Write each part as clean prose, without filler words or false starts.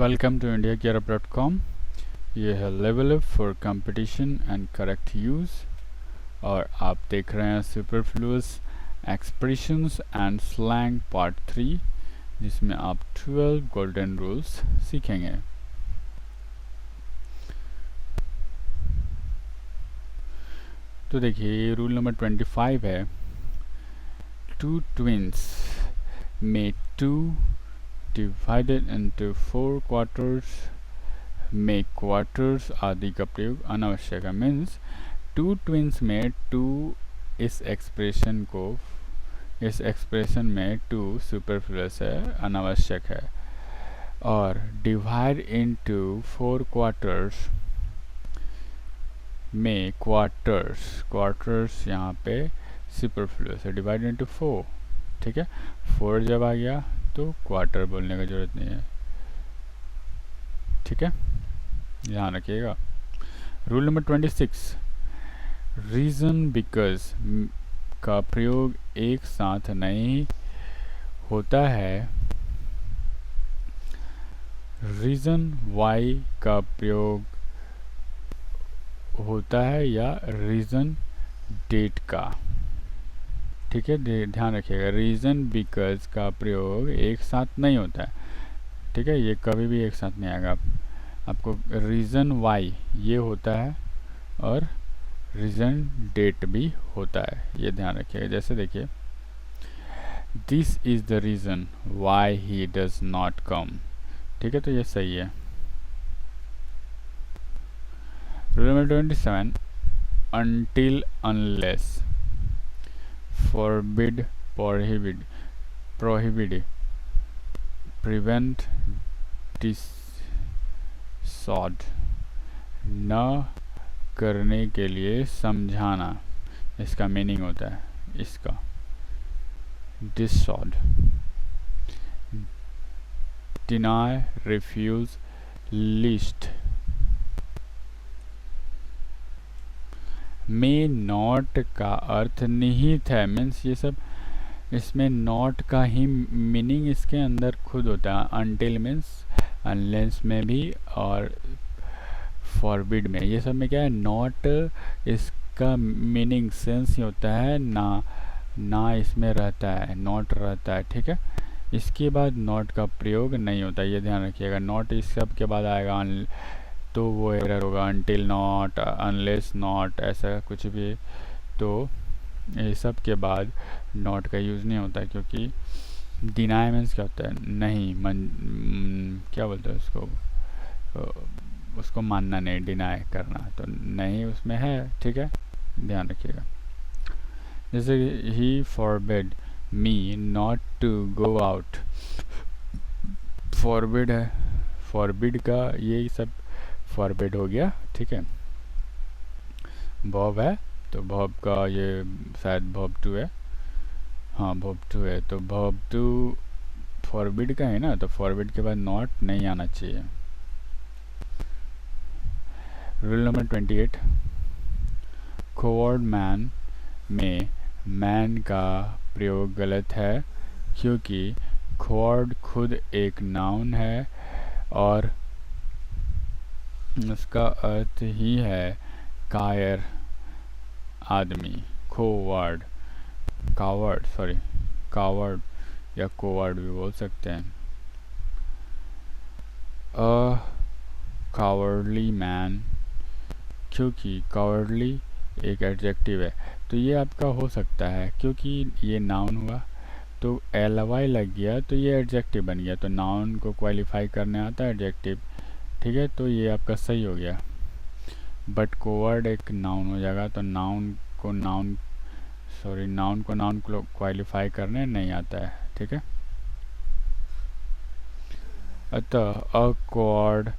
Welcome to indiagearup.com। ये है level up for competition and correct use और आप देख रहे हैं superfluous expressions and slang part 3 जिसमें आप 12 गोल्डन रूल्स सीखेंगे। तो देखिए रूल नंबर 25 है, टू ट्विंस में 2 divided into 4 quarters में क्वार्टर्स आदि का प्रयोग अनावश्यक है। मीन्स 2 ट्विंस में 2 इस एक्सप्रेशन में 2 सुपरफ्लुअस है, अनावश्यक है। और डिवाइड इनटू 4 क्वार्टर्स में क्वार्टर्स यहाँ पे सुपरफ्लुअस है। डिवाइड इनटू 4, ठीक है, 4 जब आ गया तो क्वार्टर बोलने का जरूरत नहीं है, ठीक है, ध्यान रखिएगा। रूल नंबर 26, रीज़न बिकॉज का प्रयोग एक साथ नहीं होता है। रीज़न वाई का प्रयोग होता है या रीज़न डेट का, ठीक है, ध्यान रखिएगा। रीज़न बिकॉज का प्रयोग एक साथ नहीं होता है, ठीक है, ये कभी भी एक साथ नहीं आएगा। आपको रीज़न वाई ये होता है और रीज़न डेट भी होता है, ये ध्यान रखिएगा। जैसे देखिए, this is the reason why he does not come, ठीक है, तो ये सही है। Rule number 27, until unless, forbid, prohibit, prevent, dissuade, न करने के लिए समझाना, इसका मीनिंग होता है इसका dissuade, deny, refuse, list। में नॉट का अर्थ निहित है, मीन्स ये सब इसमें नॉट का ही मीनिंग इसके अंदर खुद होता है। अनटिल मीन्स अनलेस में भी और फॉरबिड में, ये सब में क्या है, नॉट इसका मीनिंग सेंस ही होता है, ना इसमें रहता है, नॉट रहता है, ठीक है। इसके बाद नॉट का प्रयोग नहीं होता, ये ध्यान रखिएगा। नॉट इस सब के बाद आएगा तो वो एरर होगा, अनटिल नॉट, अनलेस नॉट, ऐसा कुछ भी, तो ये सब के बाद नॉट का यूज़ नहीं होता, क्योंकि डिनाई मीन्स क्या होता है, नहीं क्या बोलते हैं उसको मानना नहीं, डिनाई करना, तो नहीं उसमें है, ठीक है, ध्यान रखिएगा। जैसे ही forbid me not to go out, forbid है, फॉरबिड का ये सब फॉरबिड हो गया, ठीक है। बॉब है तो बॉब का ये शायद बॉब 2 है, हाँ बॉब 2 है, तो बॉब 2 फॉरबिड का है ना, तो फॉरबिड के बाद नॉट नहीं आना चाहिए। रूल नंबर 28, कोवर्ड मैन में मैन का प्रयोग गलत है, क्योंकि कोवर्ड खुद एक नाउन है और उसका अर्थ ही है कायर आदमी। कावर्ड या कोवर्ड भी बोल सकते हैं। अ कावर्डली मैन, क्योंकि कावर्डली एक एडजेक्टिव है, तो ये आपका हो सकता है, क्योंकि ये नाउन हुआ तो ly लग गया तो ये एडजेक्टिव बन गया, तो नाउन को क्वालिफाई करने आता है एडजेक्टिव, ठीक है, तो ये आपका सही हो गया। बट कोवर्ड एक नाउन हो जाएगा, तो नाउन को नाउन क्वालिफाई करने नहीं आता है, ठीक है। अतः अक्वार्ड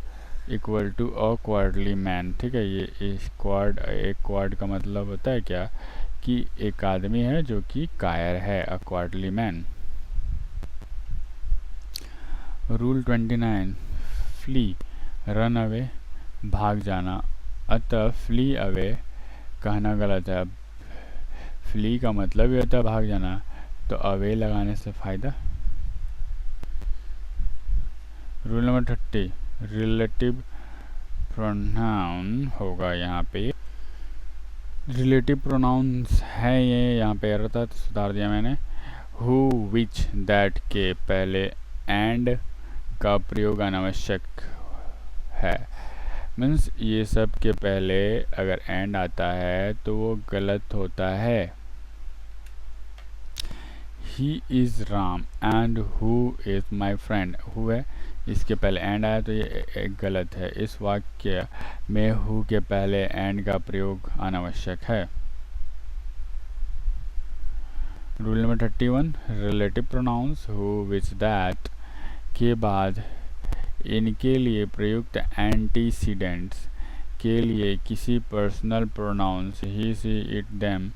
इक्वल टू अक्वार्डली मैन, ठीक है, ये एक क्वार्ड का मतलब होता है क्या, कि एक आदमी है जो कि कायर है, awkwardly man. Rule 29, flee, run away, भाग जाना, अतः फ्ली अवे कहना गलत है। फ्ली का मतलब ही होता है भाग जाना, तो अवे लगाने से फ़ायदा रूल नंबर 30, रिलेटिव प्रोनाउन होगा यहाँ पे। रिलेटिव प्रोनाउंस है ये, यहाँ पे एरर था तो सुधार दिया मैंने। हु, विच, दैट के पहले एंड का प्रयोग अनावश्यक है। मीन्स ये सब के पहले अगर एंड आता है तो वो गलत होता है। He is Ram and who is my friend, who है, इसके पहले एंड आया तो ये एक गलत है। इस वाक्य में हु के पहले एंड का प्रयोग अनावश्यक है। Rule number 31, relative pronouns who, which, that के बाद इनके लिए प्रयुक्त एंटीसीडेंट्स के लिए किसी personal pronouns he, she, it, them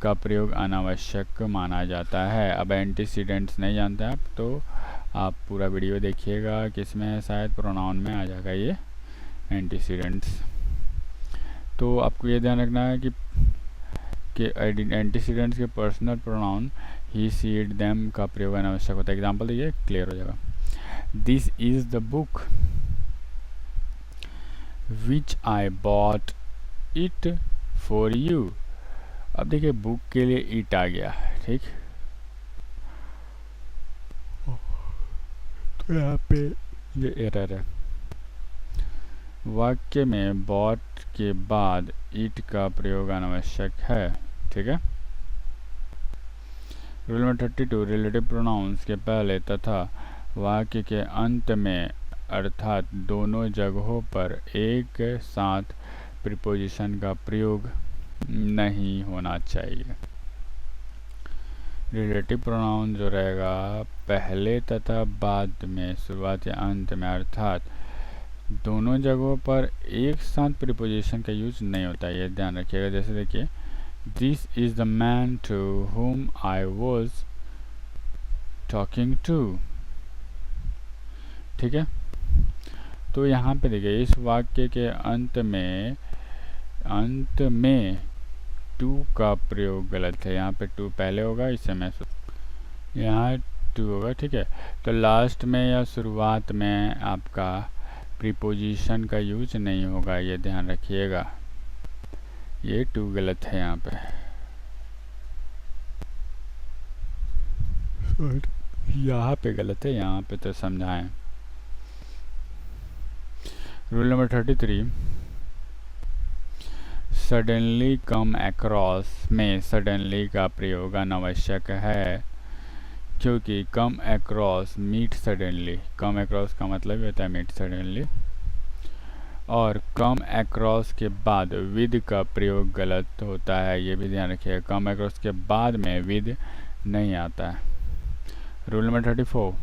का प्रयोग अनावश्यक माना जाता है। अब एंटीसीडेंट्स नहीं जानते आप तो आप पूरा वीडियो देखिएगा, किसमें है, शायद प्रोनाउन में आ जाएगा ये एंटीसीडेंट्स। तो आपको ये ध्यान रखना है कि एंटीसीडेंट्स के personal pronoun he, she, it, them का प्रयोग अनावश्यक होता है। एग्जाम्पल देखिए, क्लियर हो जाएगा। This is the book which I bought it for you. अब देखिए बुक के लिए इट आ गया, ठीक, तो यहाँ पे ये एरर है। वाक्य में बॉट के बाद इट का प्रयोग अनावश्यक है, ठीक है। रूल नंबर 32, रिलेटिव प्रोनाउंस के पहले तथा वाक्य के अंत में अर्थात दोनों जगहों पर एक साथ प्रीपोजिशन का प्रयोग नहीं होना चाहिए। रिलेटिव प्रोनाउन जो रहेगा पहले तथा बाद में, शुरुआत या अंत में अर्थात दोनों जगहों पर एक साथ प्रीपोजिशन का यूज नहीं होता है, ये ध्यान रखिएगा। जैसे देखिए, this is the man to whom I was talking to, ठीक है। तो यहाँ पे देखिए इस वाक्य के अंत में टू का प्रयोग गलत है। यहाँ पे टू पहले होगा, इसे मैं यहाँ टू होगा, ठीक है। तो लास्ट में या शुरुआत में आपका प्रीपोजिशन का यूज नहीं होगा, ये ध्यान रखिएगा। ये टू गलत है यहाँ पे, यहाँ पे गलत है, यहाँ पे तो समझाएं। Rule number 33, suddenly come across में सडनली का प्रयोग अनावश्यक है, क्योंकि come across meet suddenly, come across का मतलब होता है मीट सडनली, और कम अक्रॉस के बाद विद का प्रयोग गलत होता है, ये भी ध्यान रखिएगा। कम अक्रॉस के बाद में विद नहीं आता है। Rule number 34,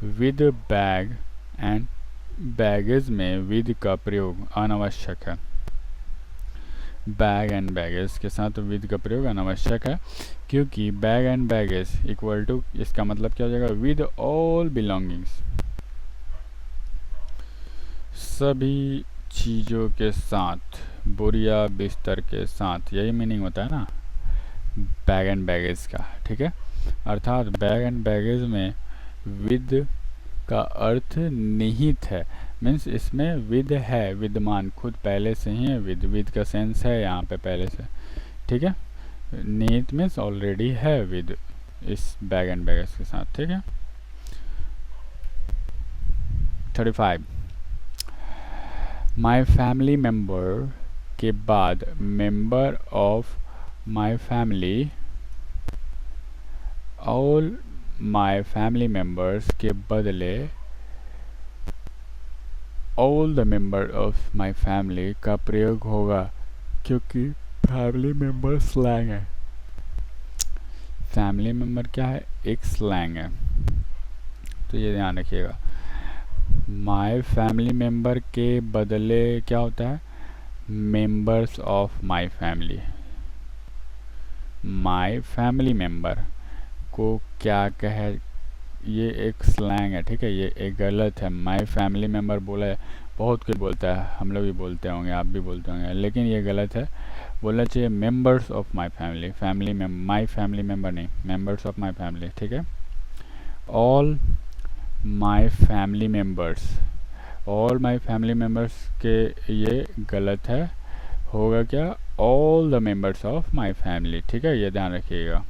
with bag and baggage में विद का प्रयोग अनावश्यक है। बैग एंड बैगेज के साथ विद का प्रयोग अनावश्यक है, क्योंकि bag and baggage equal to, इसका मतलब क्या हो जाएगा, विद ऑल बिलोंगिंग्स, सभी चीज़ों के साथ, बोरिया बिस्तर के साथ, यही मीनिंग होता है ना बैग एंड बैगेज का, ठीक है। अर्थात बैग एंड बैगेज में विद का अर्थ निहित है, मीन्स इसमें विद है, विद्यमान, खुद पहले से ही है, विद का सेंस है यहाँ पे पहले से, ठीक है। निहित मीन्स ऑलरेडी है विद इस बैग एंड बैगेज के साथ, ठीक है। 35, माई फैमिली मेम्बर के बाद member of my family, all my family members के बदले all the member of my family का प्रयोग होगा, क्योंकि फैमिली मेम्बर स्लैंग है। फैमिली मेम्बर क्या है, एक स्लैंग है, तो ये ध्यान रखिएगा। माई फैमिली मेम्बर के बदले क्या होता है, members of my family. My family member को क्या कहे, ये एक स्लैंग है, ठीक है, ये एक गलत है। माई फैमिली मेम्बर बोला है, बहुत कोई बोलता है, हम लोग भी बोलते होंगे, आप भी बोलते होंगे, लेकिन ये गलत है। बोलना चाहिए members of my family, family में माई फैमिली मेम्बर नहीं, मेंबर्स ऑफ माई फैमिली, ठीक है। All my family members, all my family members के ये गलत है, होगा क्या, all the members of my family. ठीक है, ये ध्यान रखिएगा,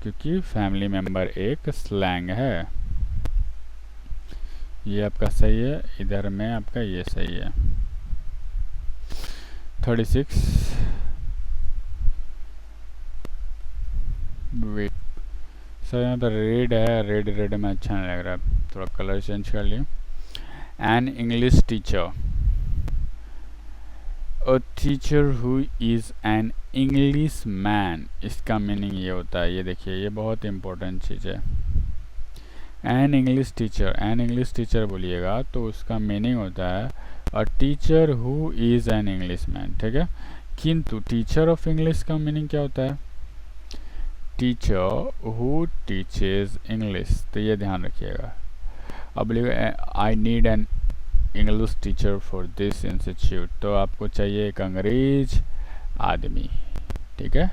क्योंकि फैमिली मेम्बर एक स्लैंग है। ये आपका सही है, इधर में आपका ये सही है। 36 वेट सर, यहाँ तो रेड है, रेड में अच्छा नहीं लग रहा है, थोड़ा कलर चेंज कर लिया। An English teacher, a teacher who is an English man, इसका मीनिंग ये होता है, ये देखिए, ये बहुत इंपॉर्टेंट चीज़ है। एन इंग्लिश टीचर बोलिएगा तो उसका मीनिंग होता है a teacher who is an English man. ठीक है, किंतु टीचर ऑफ इंग्लिश का मीनिंग क्या होता है, टीचर हु टीचेज इंग्लिश। तो ये ध्यान रखिएगा। अब लिखो I need an English teacher for this institute, तो आपको चाहिए एक अंग्रेज आदमी। ठीक है,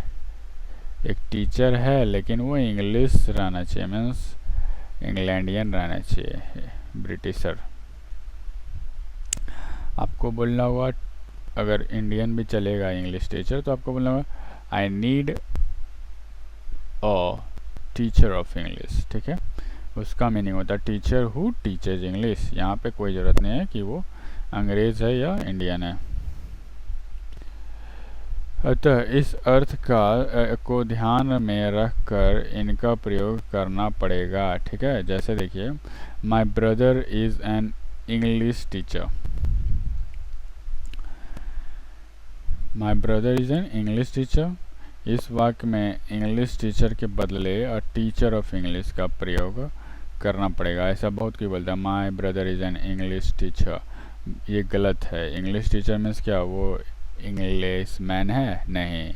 एक टीचर है लेकिन वो इंग्लिश रहना चाहिए, मीन्स इंग्लैंडियन रहना चाहिए, ब्रिटिशर। आपको बोलना होगा, अगर इंडियन भी चलेगा इंग्लिश टीचर, तो आपको बोलना होगा I need a teacher of English. ठीक है, उसका मीनिंग होता है टीचर हु टीचेज इंग्लिश। यहाँ पे कोई ज़रूरत नहीं है कि वो अंग्रेज़ है या इंडियन है। अतः इस अर्थ को ध्यान में रखकर इनका प्रयोग करना पड़ेगा। ठीक है, जैसे देखिए, my brother is an English teacher, my brother is an English teacher. इस वाक्य में इंग्लिश टीचर के बदले अ टीचर ऑफ इंग्लिश का प्रयोग करना पड़ेगा। ऐसा बहुत कोई बोलता है my brother is an English teacher, ये गलत है। इंग्लिश टीचर मीन्स क्या, वो इंग्लिश मैन है, नहीं।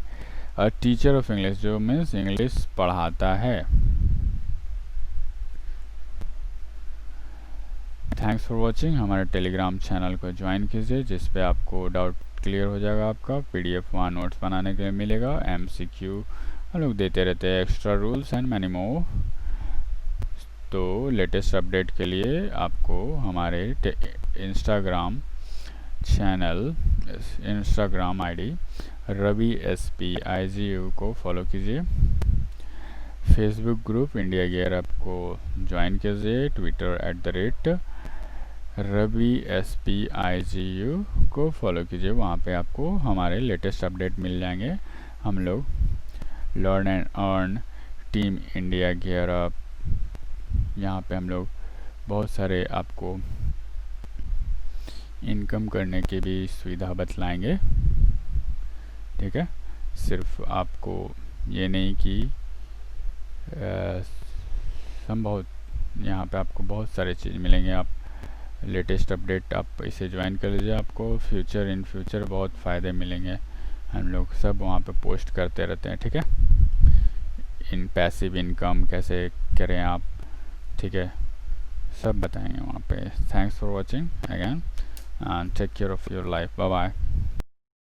अ टीचर ऑफ इंग्लिश जो मीन्स इंग्लिश पढ़ाता है। Thanks for watching. हमारे टेलीग्राम चैनल को ज्वाइन कीजिए, जिस पे आपको डाउट क्लियर हो जाएगा। आपका PDF 1 नोट्स बनाने के लिए मिलेगा, MCQ हम लोग देते रहते हैं, extra rules and many more. तो लेटेस्ट अपडेट के लिए आपको हमारे Instagram channel, Instagram ID Ravi SPIGU को फॉलो कीजिए। फेसबुक ग्रुप इंडिया गियर आपको ज्वाइन कीजिए। ट्विटर @रवि SPIGU को फॉलो कीजिए, वहाँ पे आपको हमारे लेटेस्ट अपडेट मिल जाएंगे। हम लोग learn and earn, team India gear up, यहाँ पे हम लोग बहुत सारे आपको इनकम करने की भी सुविधा बतलाएंगे। ठीक है, सिर्फ आपको ये नहीं कि संभव, यहाँ पे आपको बहुत सारे चीज़ मिलेंगे। आप लेटेस्ट अपडेट आप इसे ज्वाइन कर लीजिए, आपको इन फ्यूचर बहुत फ़ायदे मिलेंगे। हम लोग सब वहाँ पे पोस्ट करते रहते हैं। ठीक है, इन पैसिव इनकम कैसे करें आप, ठीक है, सब बताएंगे वहाँ पे। Thanks for watching again and take care of your life. Bye bye.